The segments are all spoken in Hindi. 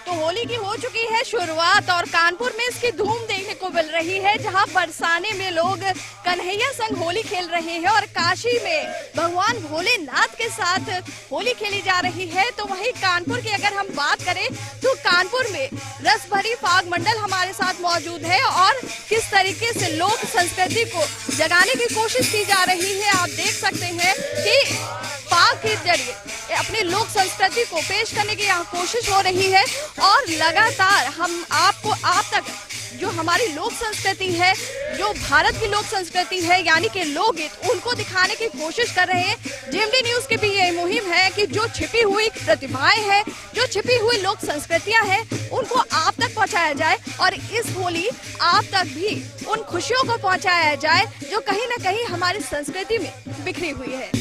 तो होली की हो चुकी है शुरुआत और कानपुर में इसकी धूम देखने को मिल रही है, जहां बरसाने में लोग कन्हैया संग होली खेल रहे हैं और काशी में भगवान भोलेनाथ के साथ होली खेली जा रही है। तो वहीं कानपुर की अगर हम बात करें तो कानपुर में रस भरी फाग मंडल हमारे साथ मौजूद है और किस तरीके से लोक संस्कृति को जगाने की कोशिश की जा रही है। आप देख सकते हैं कि फाग के जरिए अपनी लोक संस्कृति को पेश करने की यहाँ कोशिश हो रही है और लगातार हम आप तक जो हमारी लोक संस्कृति है, जो भारत की लोक संस्कृति है यानी कि लोकगीत, उनको दिखाने की कोशिश कर रहे हैं। जेएमडी न्यूज की भी ये मुहिम है कि जो छिपी हुई प्रतिभाएं हैं, जो छिपी हुई लोक संस्कृतियां हैं, उनको आप तक पहुंचाया जाए और इस होली आप तक भी उन खुशियों को पहुंचाया जाए जो कहीं ना कहीं हमारी संस्कृति में बिखरी हुई है।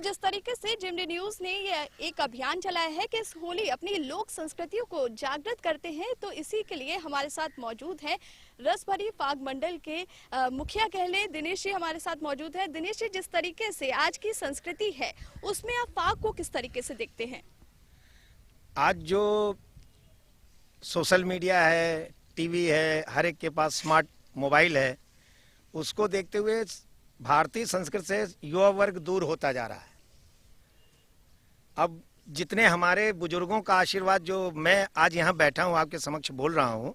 जिस तरीके से जेएमडी न्यूज ने ये एक अभियान चलाया है कि इस होली अपनी लोक संस्कृतियों को जागृत करते हैं, तो इसी के लिए हमारे साथ मौजूद हैं रस भरी फाग मंडल के मुखिया कह लें दिनेश जी हमारे साथ मौजूद है। दिनेश जी, जिस तरीके से आज की संस्कृति है उसमें आप फाग को किस तरीके से देखते हैं? आज जो सोशल मीडिया है, टीवी है, हर एक के पास स्मार्ट मोबाइल है, उसको देखते हुए भारतीय संस्कृति से युवा वर्ग दूर होता जा रहा है। अब जितने हमारे बुजुर्गों का आशीर्वाद, जो मैं आज यहाँ बैठा हूँ आपके समक्ष बोल रहा हूँ,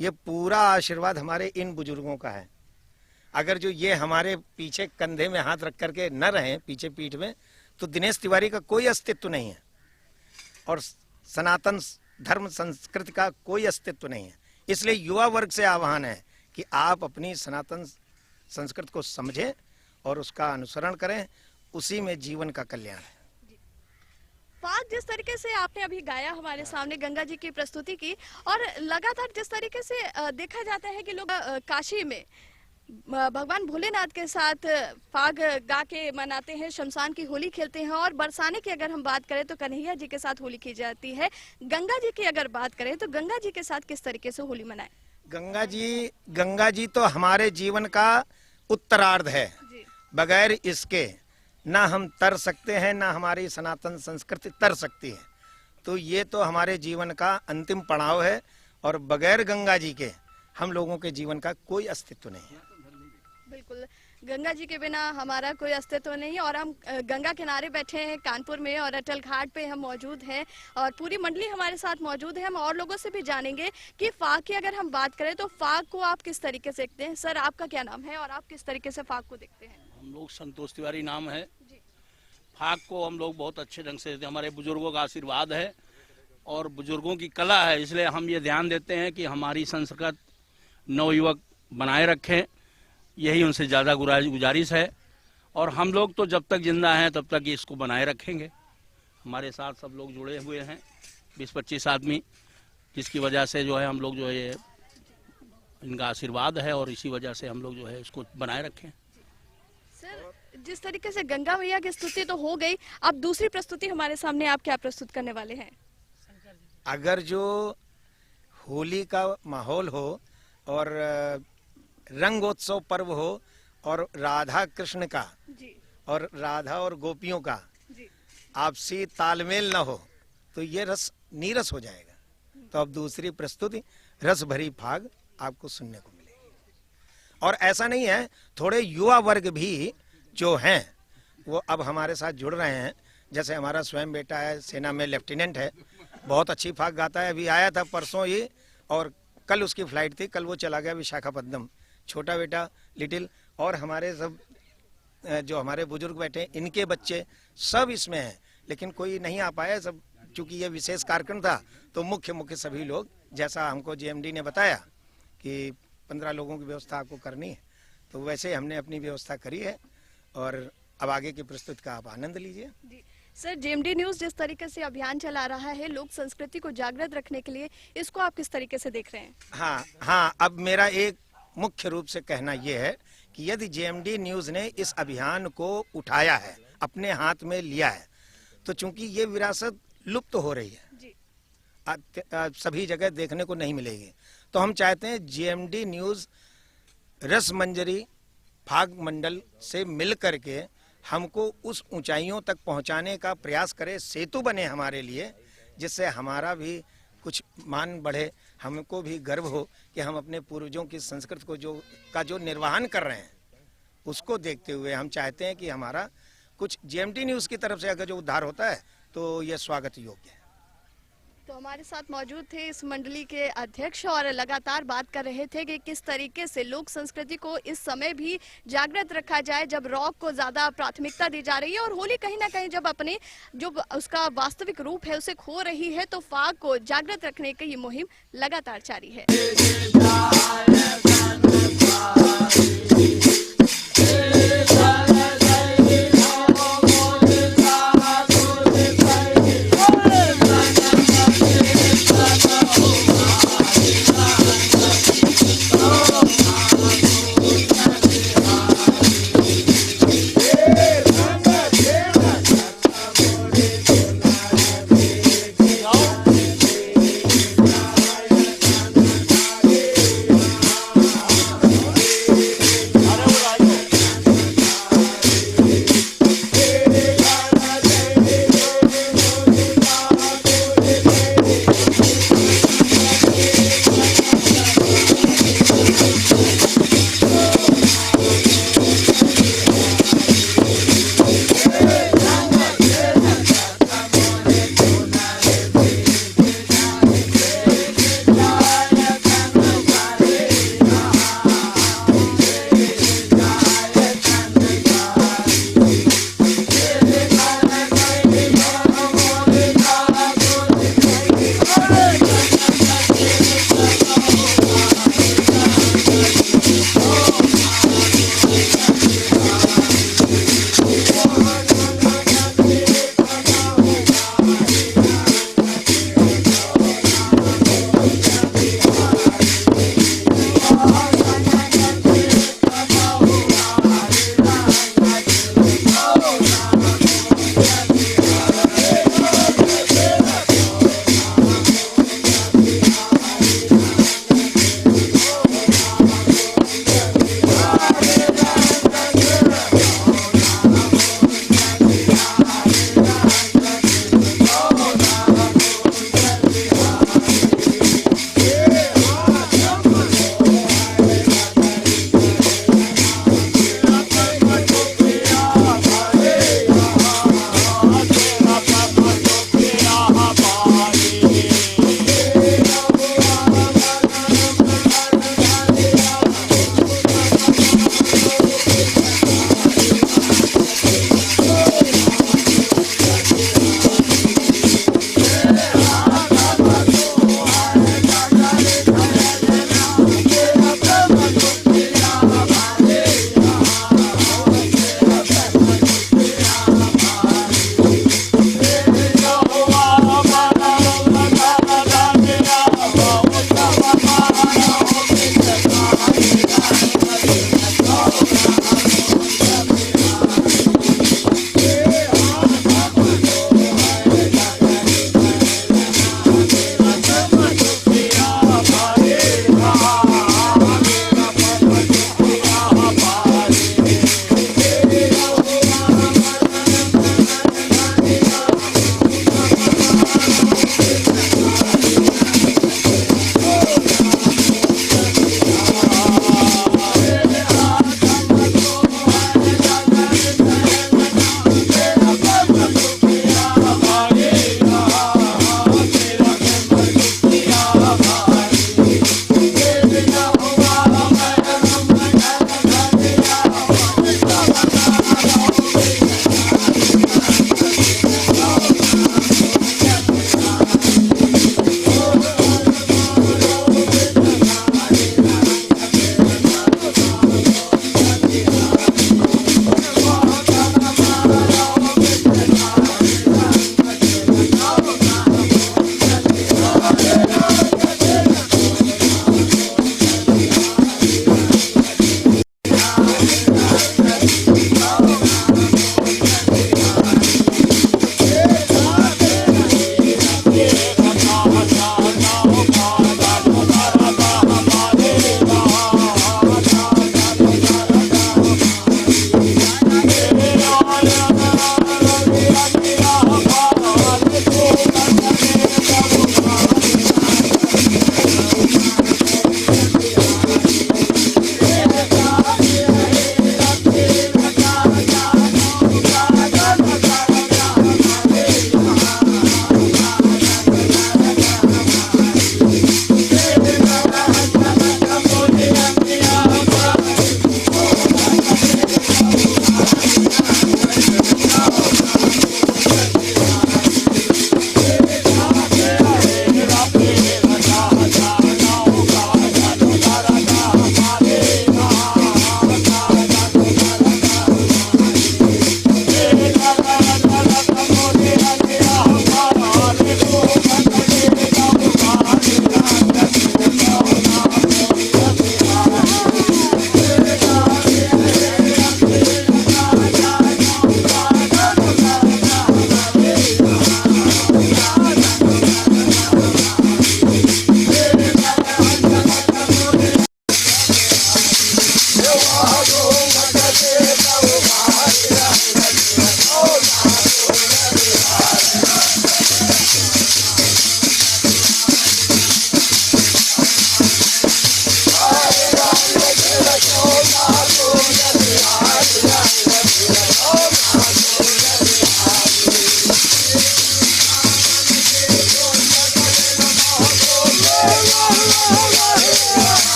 ये पूरा आशीर्वाद हमारे इन बुजुर्गों का है। अगर जो ये हमारे पीछे कंधे में हाथ रख करके न रहें, पीछे पीठ में, तो दिनेश तिवारी का कोई अस्तित्व नहीं है और सनातन धर्म संस्कृति का कोई अस्तित्व नहीं है। इसलिए युवा वर्ग से आह्वान है कि आप अपनी सनातन संस्कृति को समझें और उसका अनुसरण करें, उसी में जीवन का कल्याण है। फाग जिस तरीके से आपने अभी गाया हमारे सामने, गंगा जी की प्रस्तुति की, और लगातार जिस तरीके से देखा जाता है कि लोग काशी में भगवान भोलेनाथ के साथ फाग गा के मनाते हैं, शमशान की होली खेलते हैं। और बरसाने की अगर हम बात करें तो कन्हैया जी के साथ होली की जाती है। गंगा जी की अगर बात करें तो गंगा जी के साथ किस तरीके से होली मनाएं? गंगा जी तो हमारे जीवन का उत्तरार्ध है। बगैर इसके ना हम तर सकते हैं, ना हमारी सनातन संस्कृति तर सकती है। तो ये तो हमारे जीवन का अंतिम पड़ाव है और बगैर गंगा जी के हम लोगों के जीवन का कोई अस्तित्व नहीं है। बिल्कुल, गंगा जी के बिना हमारा कोई अस्तित्व नहीं है। और हम गंगा किनारे बैठे हैं कानपुर में और अटल घाट पे हम मौजूद हैं और पूरी मंडली हमारे साथ मौजूद है। हम और लोगों से भी जानेंगे कि फाग की अगर हम बात करें तो फाग को आप किस तरीके से देखते हैं। सर, आपका क्या नाम है और आप किस तरीके से फाग को देखते हैं? हम लोग संतोष तिवारी नाम है। फाग को हम लोग बहुत अच्छे ढंग से, हमारे बुजुर्गों का आशीर्वाद है और बुजुर्गों की कला है, इसलिए हम ये ध्यान देते हैं कि हमारी संस्कृति नवयुवक बनाए रखें, यही उनसे ज़्यादा गुजारिश है। और हम लोग तो जब तक जिंदा हैं तब तक इसको बनाए रखेंगे। हमारे साथ सब लोग जुड़े हुए हैं 20-25 आदमी, जिसकी वजह से जो है हम लोग जो है इनका आशीर्वाद है और इसी वजह से हम लोग जो है इसको बनाए रखें। सर, जिस तरीके से गंगा मैया की स्तुति तो हो गई, अब दूसरी प्रस्तुति हमारे सामने आप क्या प्रस्तुत करने वाले हैं? अगर जो होली का माहौल हो और रंगोत्सव पर्व हो और राधा कृष्ण का जी और राधा और गोपियों का जी आपसी तालमेल न हो तो ये रस नीरस हो जाएगा। तो अब दूसरी प्रस्तुति रस भरी फाग आपको सुनने को मिलेगी। और ऐसा नहीं है, थोड़े युवा वर्ग भी जो हैं वो अब हमारे साथ जुड़ रहे हैं। जैसे हमारा स्वयं बेटा है, सेना में लेफ्टिनेंट है, बहुत अच्छी फाग गाता है। अभी आया था परसों ही और कल उसकी फ्लाइट थी, कल वो चला गया विशाखापट्टनम। छोटा बेटा लिटिल और हमारे सब जो हमारे बुजुर्ग बैठे हैं, इनके बच्चे सब इसमें हैं, लेकिन कोई नहीं आ पाया सब, चूंकि ये विशेष कार्यक्रम था तो मुख्य सभी लोग, जैसा हमको जीएमडी ने बताया कि 15 लोगों की व्यवस्था आपको करनी है, तो वैसे हमने अपनी व्यवस्था करी है। और अब आगे की प्रस्तुति का आप आनंद लीजिए। सर, जीएमडी न्यूज जिस तरीके से अभियान चला रहा है लोक संस्कृति को जागृत रखने के लिए, इसको आप किस तरीके से देख रहे हैं? हाँ, अब मेरा एक मुख्य रूप से कहना यह है कि यदि जीएमडी न्यूज ने इस अभियान को उठाया है, अपने हाथ में लिया है, तो चूंकि ये विरासत लुप्त हो रही है जी। सभी जगह देखने को नहीं मिलेगी, तो हम चाहते हैं जीएमडी न्यूज रस मंजरी फाग मंडल से मिल करके हमको उस ऊंचाइयों तक पहुंचाने का प्रयास करे, सेतु बने हमारे लिए, जिससे हमारा भी कुछ मान बढ़े, हमको भी गर्व हो कि हम अपने पूर्वजों की संस्कृति को जो निर्वहन कर रहे हैं, उसको देखते हुए हम चाहते हैं कि हमारा कुछ जीएमडी न्यूज़ की तरफ से अगर जो उद्धार होता है तो यह स्वागत योग्य है। तो हमारे साथ मौजूद थे इस मंडली के अध्यक्ष और लगातार बात कर रहे थे कि किस तरीके से लोक संस्कृति को इस समय भी जागृत रखा जाए, जब रॉक को ज्यादा प्राथमिकता दी जा रही है और होली कहीं ना कहीं जब अपने जो उसका वास्तविक रूप है उसे खो रही है, तो फाग को जागृत रखने की ये मुहिम लगातार जारी है।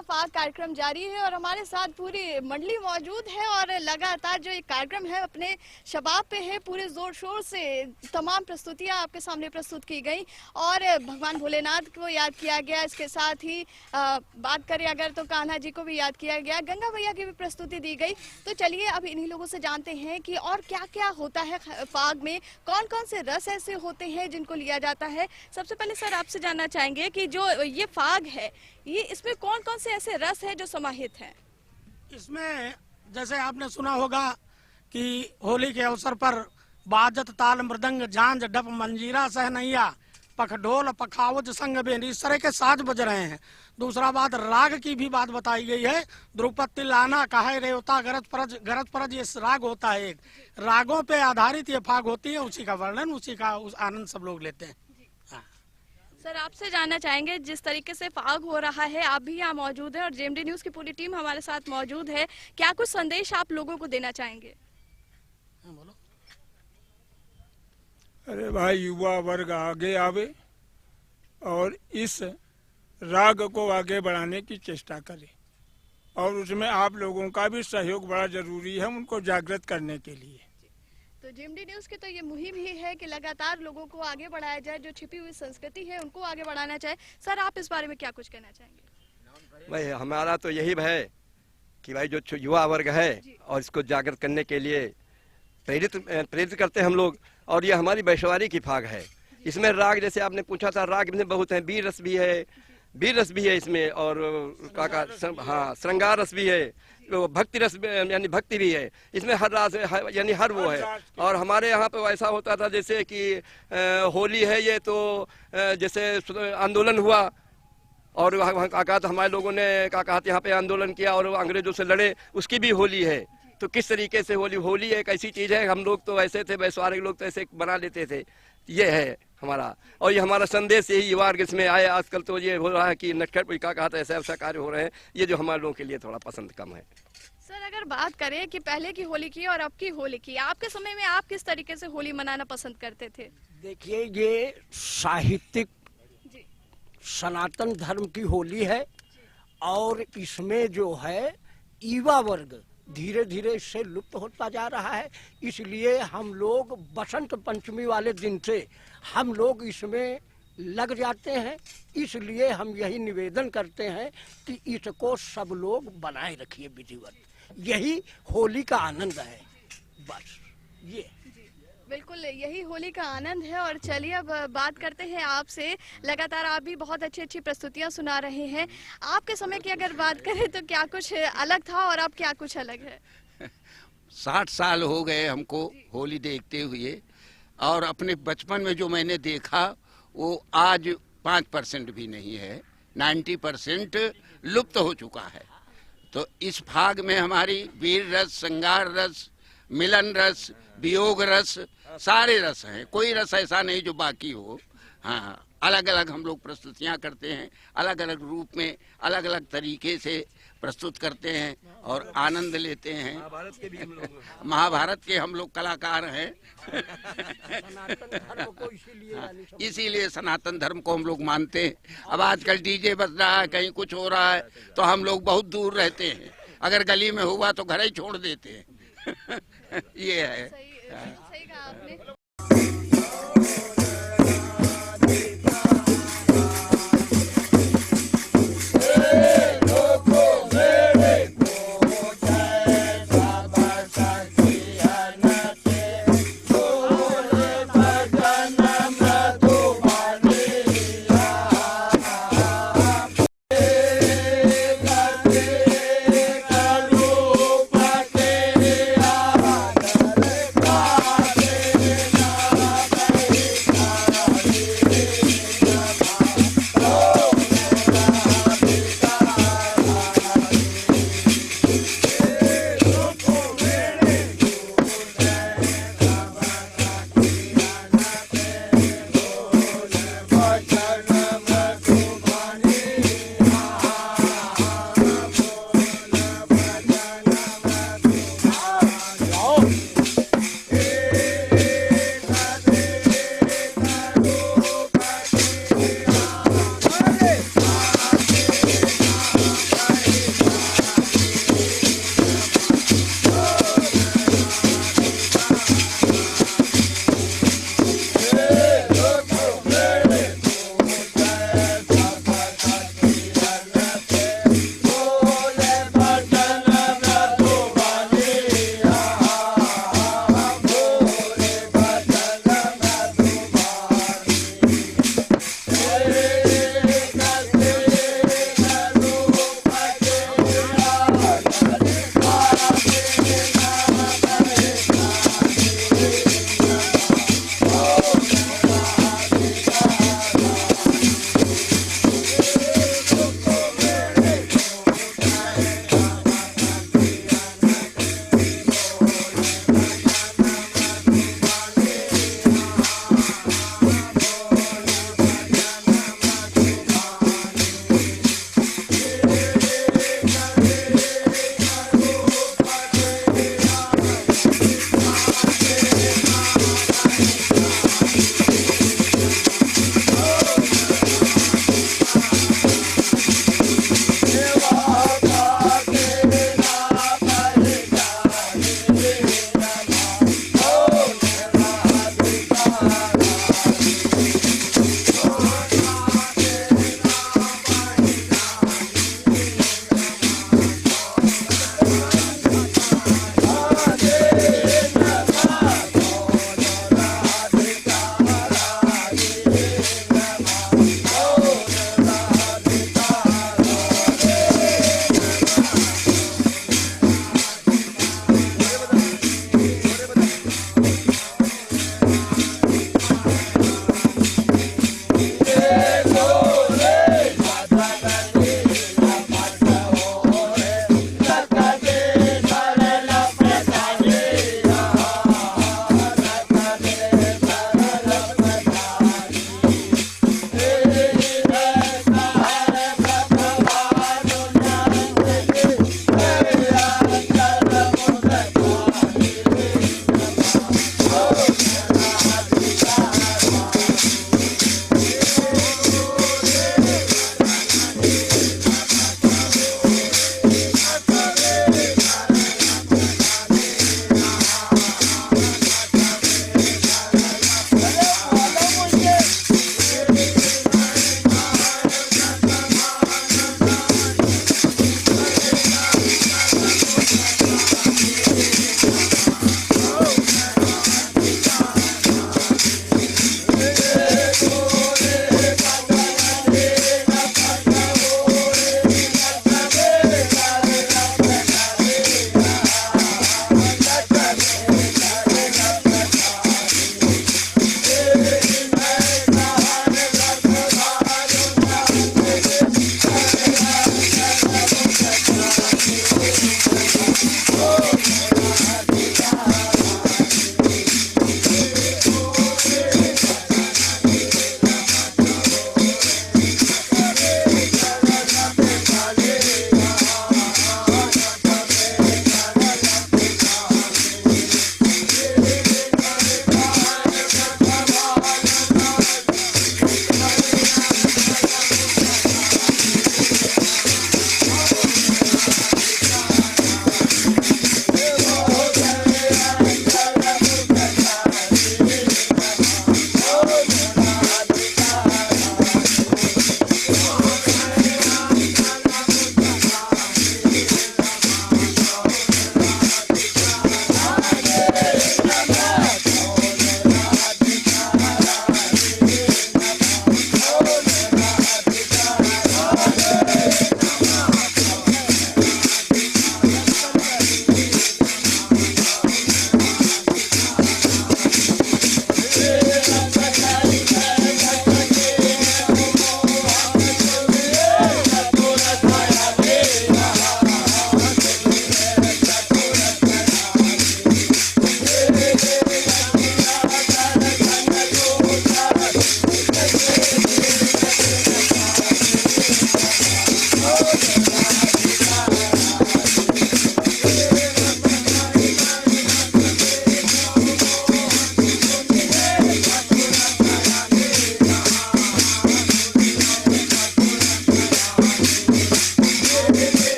फाग कार्यक्रम जारी है और हमारे साथ पूरी मंडली मौजूद है और लगातार जो ये कार्यक्रम है अपने शबाब पे है। पूरे जोर शोर से तमाम प्रस्तुतियां आपके सामने प्रस्तुत की गई और भगवान भोलेनाथ को याद किया गया। इसके साथ ही बात करें अगर तो कान्हा जी को भी याद किया गया, गंगा मैया की भी प्रस्तुति दी गई। तो चलिए अब इन्हीं लोगों से जानते हैं कि और क्या क्या होता है फाग में, कौन कौन से रस ऐसे होते हैं जिनको लिया जाता है। सबसे पहले सर आपसे जानना चाहेंगे कि जो ये फाग है ये इसमें कौन कौन से ऐसे रस है जो समाहित हैं? इसमें जैसे आपने सुना होगा कि होली के अवसर पर बाजत ताल मृदंग झांझ डप मंजीरा सहनैया पखढोल पखावज संग बेन, इस तरह के साज बज रहे हैं। दूसरा बात राग की भी बात बताई गई है। द्रुपद लाना कहे रेवता गरज परज ये राग होता है। एक रागों पे आधारित ये फाग होती है, उसी का वर्णन उसी का उस आनंद सब लोग लेते हैं। सर आपसे जानना चाहेंगे जिस तरीके से फाग हो रहा है, आप भी यहाँ मौजूद हैं और जेएमडी न्यूज की पूरी टीम हमारे साथ मौजूद है, क्या कुछ संदेश आप लोगों को देना चाहेंगे? बोलो। अरे भाई युवा वर्ग आगे आवे और इस राग को आगे बढ़ाने की चेष्टा करे और उसमें आप लोगों का भी सहयोग बड़ा जरूरी है उनको जागृत करने के लिए। तो जेएमडी न्यूज की तो ये मुहिम ही है कि लगातार लोगों को आगे बढ़ाया जाए, जो छिपी हुई संस्कृति है उनको आगे बढ़ाना चाहे। सर आप इस बारे में क्या कुछ कहना चाहेंगे? भाई हमारा तो यही है कि भाई जो युवा वर्ग है और इसको जागृत करने के लिए प्रेरित करते हैं हम लोग। और ये हमारी वैश्वारी की फाग है। इसमें राग जैसे आपने पूछा था, राग में बहुत है, वीर रस भी है इसमें और हाँ श्रृंगार रस भी है, भक्ति रस यानी भक्ति भी है इसमें। हर रास यानी हर वो है। और हमारे यहाँ पे ऐसा होता था जैसे कि होली है ये तो जैसे आंदोलन हुआ और कहा था हमारे लोगों ने कहा यहाँ पे आंदोलन किया और अंग्रेजों से लड़े, उसकी भी होली है। तो किस तरीके से होली एक ऐसी चीज है, हम लोग तो ऐसे थे, वैश्वारिक लोग तो ऐसे बना लेते थे। ये है हमारा और ये हमारा संदेश यही युवा वर्ग इसमें आए। आजकल तो ये हो रहा है कि नटखट कहा था ऐसा कार्य हो रहे हैं, ये जो हमारे लोगों के लिए थोड़ा पसंद कम है। सर अगर बात करें कि पहले की होली की और अब की होली की, आपके समय में आप किस तरीके से होली मनाना पसंद करते थे? देखिए ये साहित्यिक सनातन धर्म की होली है और इसमें जो है युवा वर्ग धीरे धीरे इससे लुप्त होता जा रहा है। इसलिए हम लोग बसंत पंचमी वाले दिन से हम लोग इसमें लग जाते हैं। इसलिए हम यही निवेदन करते हैं कि इसको सब लोग बनाए रखिए विधिवत। यही होली का आनंद है, बस ये बिल्कुल यही होली का आनंद है। और चलिए अब बात करते हैं आपसे। लगातार आप भी बहुत अच्छी प्रस्तुतियां सुना रहे हैं। आपके समय की अगर बात करें तो क्या कुछ अलग था और अब क्या कुछ अलग है? 60 साल हो गए हमको होली देखते हुए और अपने बचपन में जो मैंने देखा वो आज 5% भी नहीं है, 90% लुप्त हो चुका है। तो इस फाग में हमारी वीर रस, श्रृंगार रस, मिलन रस, वियोग रस, सारे रस हैं, कोई रस ऐसा नहीं जो बाकी हो। हाँ, अलग अलग हम लोग प्रस्तुतियाँ करते हैं, अलग अलग रूप में अलग अलग तरीके से प्रस्तुत करते हैं और आनंद लेते हैं। महाभारत के हम लोग कलाकार हैं। इसीलिए सनातन धर्म को हम लोग मानते हैं। अब आजकल डीजे बज रहा है, कहीं कुछ हो रहा है तो हम लोग बहुत दूर रहते हैं, अगर गली में हुआ तो घर ही छोड़ देते हैं। ये है। सही कहा आपने।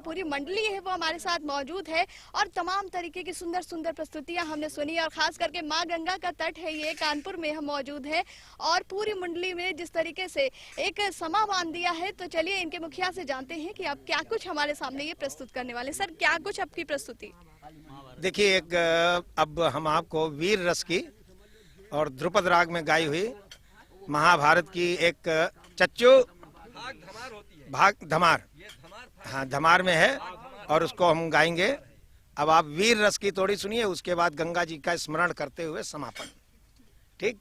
पूरी मंडली है वो हमारे साथ मौजूद है और तमाम तरीके की सुंदर सुंदर प्रस्तुतियां हमने सुनी और खास करके माँ गंगा का तट है ये, कानपुर में हम मौजूद है और पूरी मंडली में जिस तरीके से एक समा बांध दिया है। तो चलिए इनके मुखिया से जानते हैं कि अब क्या कुछ हमारे सामने ये प्रस्तुत करने वाले। सर, क्या कुछ आपकी प्रस्तुति? देखिए, अब हम आपको वीर रस की और ध्रुपद राग में गाई हुई महाभारत की एक चच्चू भाग धमार, हाँ धमार में है और उसको हम गाएंगे। अब आप वीर रस की थोड़ी सुनिए, उसके बाद गंगा जी का स्मरण करते हुए समापन, ठीक।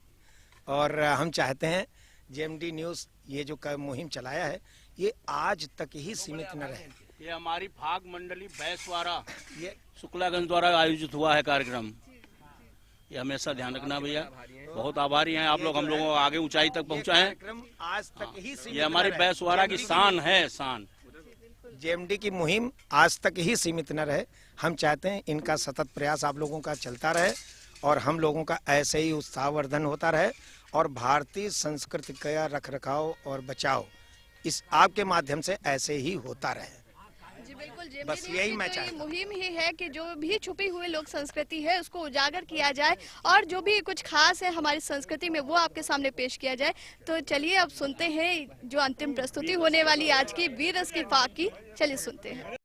और हम चाहते हैं जेएमडी न्यूज़ ये जो मुहिम चलाया है ये आज तक ही सीमित न रहे। ये हमारी भाग मंडली बैसवारा ये शुक्लागंज द्वारा आयोजित हुआ है कार्यक्रम, ये हमेशा ध्यान रखना भैया। बहुत आभारी हैं आप लोग, हम लोगों को आगे ऊंचाई तक पहुंचाएं। आज तक ही सीमित ये हमारी बैसवारा की शान है, शान। जेएमडी की मुहिम आज तक ही सीमित न रहे। हम चाहते हैं इनका सतत प्रयास आप लोगों का चलता रहे और हम लोगों का ऐसे ही उत्साहवर्धन होता रहे और भारतीय संस्कृति का रखरखाव और बचाव इस आपके माध्यम से ऐसे ही होता रहे। जी बिल्कुल, बस यही मैं चाहता हूं। मुहिम ही है कि जो भी छुपी हुई लोक संस्कृति है उसको उजागर किया जाए और जो भी कुछ खास है हमारी संस्कृति में वो आपके सामने पेश किया जाए। तो चलिए अब सुनते हैं जो अंतिम प्रस्तुति होने वाली आज की वीर रस की फाक की, चलिए सुनते हैं।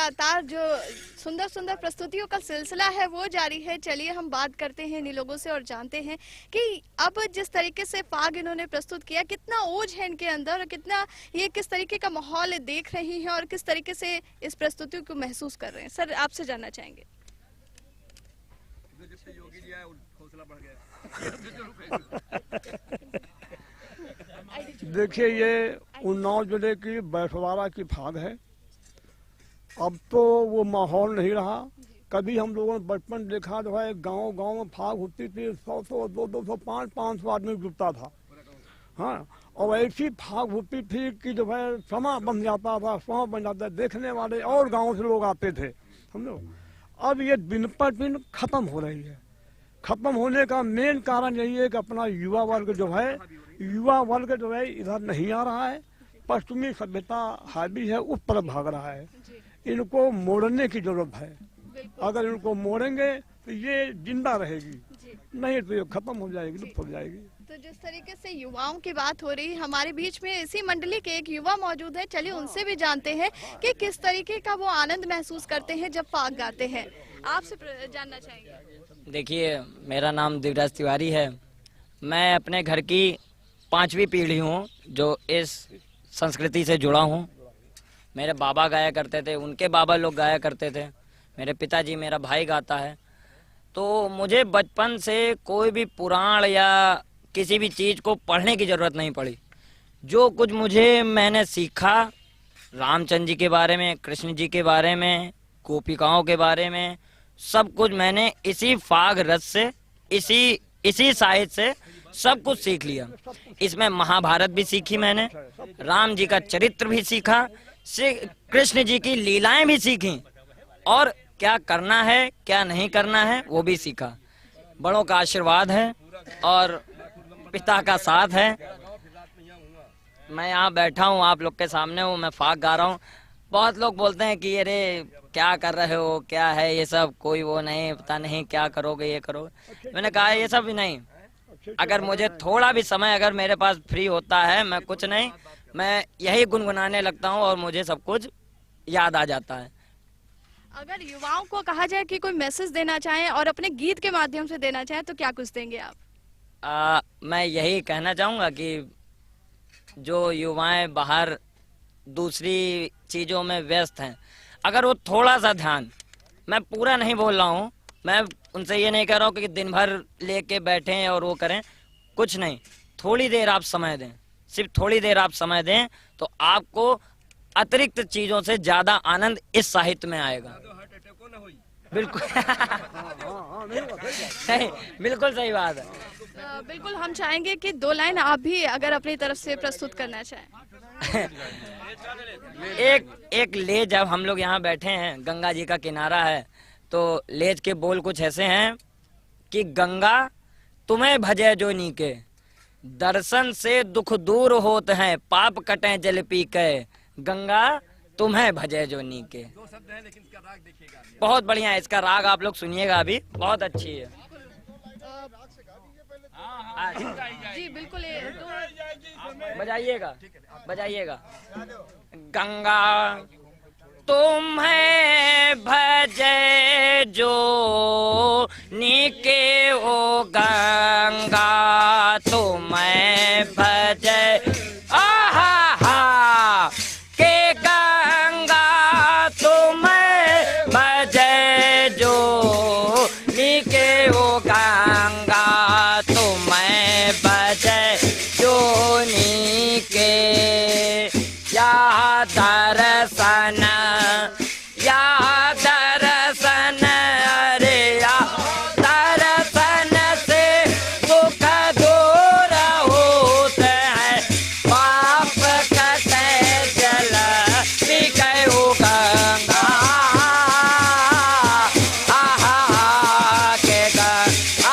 लगातार जो सुंदर सुंदर प्रस्तुतियों का सिलसिला है वो जारी है। चलिए हम बात करते हैं इन लोगों से और जानते हैं कि अब जिस तरीके से फाग इन्होंने प्रस्तुत किया, कितना ओज है इनके अंदर और कितना ये किस तरीके का माहौल देख रही हैं और किस तरीके से इस प्रस्तुति को महसूस कर रहे हैं। सर, आपसे जानना चाहेंगे। देखिए, ये उन्नाव जिले की बैसवाड़ा की फाग है। अब तो वो माहौल नहीं रहा। कभी हम लोगों ने बचपन देखा जो है गांव गांव में फाग होती थी, 100 200 500 आदमी जुटता था। हाँ, और ऐसी फाग होती थी कि जो है समा बन जाता था, समा बन जाता, देखने वाले और गांव से लोग आते थे, समझो। अब ये दिन पर दिन खत्म हो रही है। खत्म होने का मेन कारण यही है कि अपना युवा वर्ग जो है इधर नहीं आ रहा है। पश्चिमी सभ्यता हावी है, उस तरफ भाग रहा है। इनको मोड़ने की जरूरत है। अगर इनको मोड़ेंगे तो ये जिंदा रहेगी, नहीं तो ये खत्म हो जाएगी, लुप्त हो जाएगी। तो जिस तरीके से युवाओं की बात हो रही, हमारे बीच में इसी मंडली के एक युवा मौजूद है। चलिए उनसे भी जानते हैं कि किस तरीके का वो आनंद महसूस करते हैं जब फाग गाते हैं। आपसे जानना चाहेंगे। देखिए, मेरा नाम दिवराज तिवारी है। मैं अपने घर की 5वीं पीढ़ी हूँ जो इस संस्कृति से जुड़ा हूँ। मेरे बाबा गाया करते थे, उनके बाबा लोग गाया करते थे, मेरे पिताजी, मेरा भाई गाता है। तो मुझे बचपन से कोई भी पुराण या किसी भी चीज़ को पढ़ने की ज़रूरत नहीं पड़ी। जो कुछ मैंने सीखा रामचंद्र जी के बारे में, कृष्ण जी के बारे में, गोपिकाओं के बारे में, सब कुछ मैंने इसी फाग रस से, इसी साहित्य से सब कुछ सीख लिया। इसमें महाभारत भी सीखी मैंने, राम जी का चरित्र भी सीखा, कृष्ण जी की लीलाएं भी सीखी, और क्या करना है क्या नहीं करना है वो भी सीखा। बड़ों का आशीर्वाद है और पिता का साथ है। मैं यहाँ बैठा हूँ, आप लोग के सामने हूँ, मैं फाग गा रहा हूँ। बहुत लोग बोलते हैं कि अरे क्या कर रहे हो, क्या है ये सब, कोई वो नहीं, पता नहीं क्या करोगे, ये करोगे। मैंने कहा ये सब भी नहीं, अगर मुझे थोड़ा भी समय अगर मेरे पास फ्री होता है, मैं कुछ नहीं, मैं यही गुनगुनाने लगता हूँ और मुझे सब कुछ याद आ जाता है। अगर युवाओं को कहा जाए कि कोई मैसेज देना चाहें और अपने गीत के माध्यम से देना चाहें तो क्या कुछ देंगे आप? मैं यही कहना चाहूँगा कि जो युवाएं बाहर दूसरी चीज़ों में व्यस्त हैं, अगर वो थोड़ा सा ध्यान, मैं पूरा नहीं बोल रहा हूँ, मैं उनसे ये नहीं कह रहा हूँ कि दिन भर लेके बैठें और वो करें, कुछ नहीं, थोड़ी देर आप समय दें, सिर्फ थोड़ी देर आप समय दें तो आपको अतिरिक्त चीज़ों से ज़्यादा आनंद इस साहित्य में आएगा। बिल्कुल नहीं, बिल्कुल सही बात है। बिल्कुल, हम चाहेंगे कि 2 लाइन आप भी अगर अपनी तरफ से प्रस्तुत करना चाहें। एक ले, जब हम लोग यहाँ बैठे हैं, गंगा जी का किनारा है, तो लेज के बोल कुछ ऐसे हैं कि गंगा तुम्हें भजे जो नीके, दर्शन से दुख दूर होते हैं, पाप कटे जल पी के, गंगा तुम्हें भजे जो नीके। 2 शब्द हैं लेकिन इसका राग देखिएगा। बहुत बढ़िया है, इसका राग आप लोग सुनिएगा, अभी बहुत अच्छी है। जी बिल्कुल, बजाइएगा। गंगा तुम्हें भजे जो नीके ओ गंगा तुम्हें भजे, आहा के गंगा तुम्हें भजे जो नीके ओ गंगा तुम्हें भजे जो नीके, या दर्शन अरे या दर्शन से दुख दूर होते हैं, पाप कटे जल पी गयो गंगा, आहा के गंगा,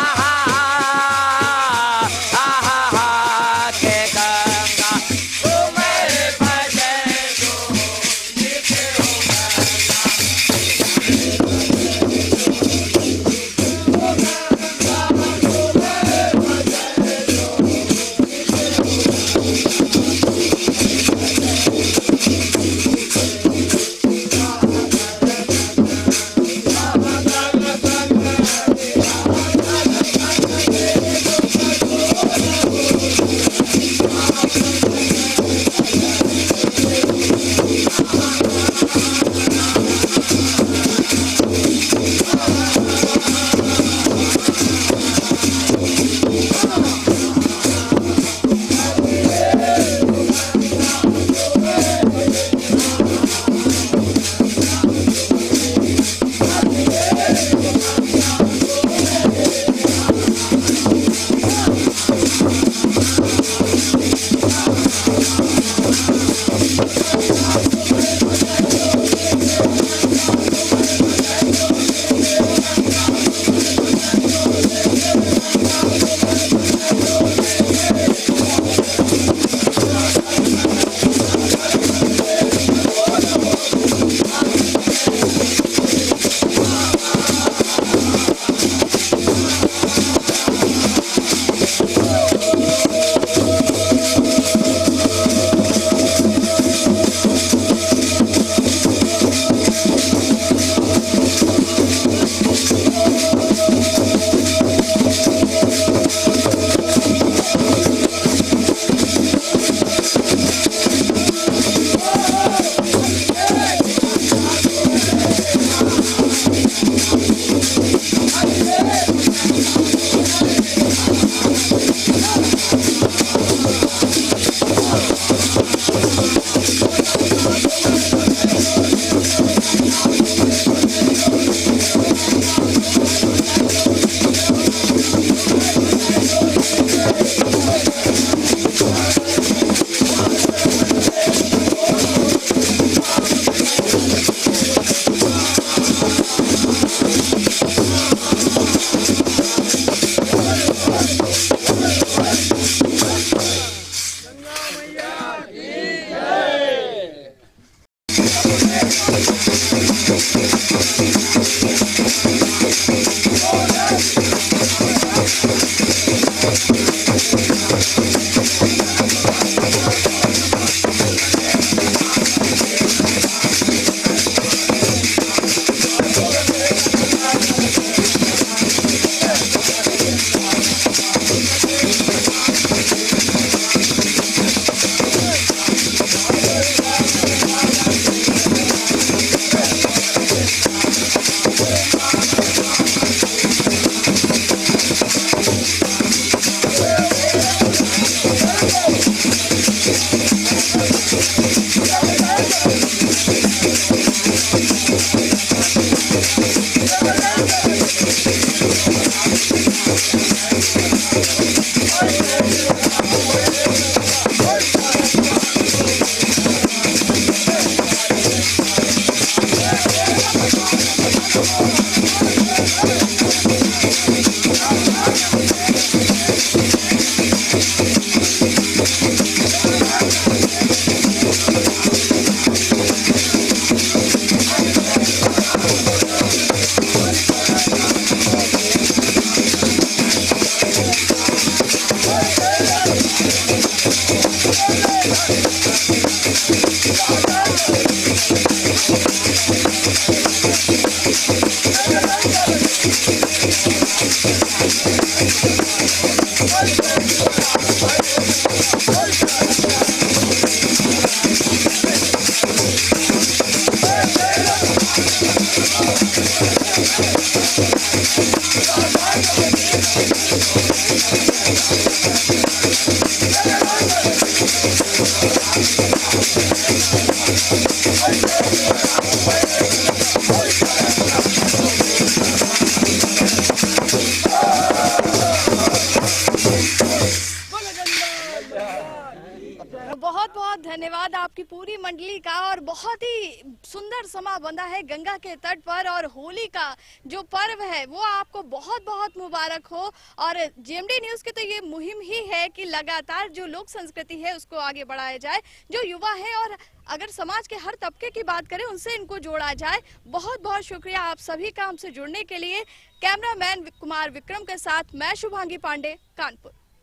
धन्यवाद आपकी पूरी मंडली का। और बहुत ही सुंदर समा बंधा है गंगा के तट पर, और होली का जो पर्व है वो आपको बहुत बहुत मुबारक हो। और जीएमडी न्यूज की तो ये मुहिम ही है कि लगातार जो लोक संस्कृति है उसको आगे बढ़ाया जाए। जो युवा है और अगर समाज के हर तबके की बात करें उनसे इनको जोड़ा जाए। बहुत बहुत शुक्रिया आप सभी का हमसे जुड़ने के लिए। कैमरामैन कुमार विक्रम के साथ मैं शुभांगी पांडे, कानपुर।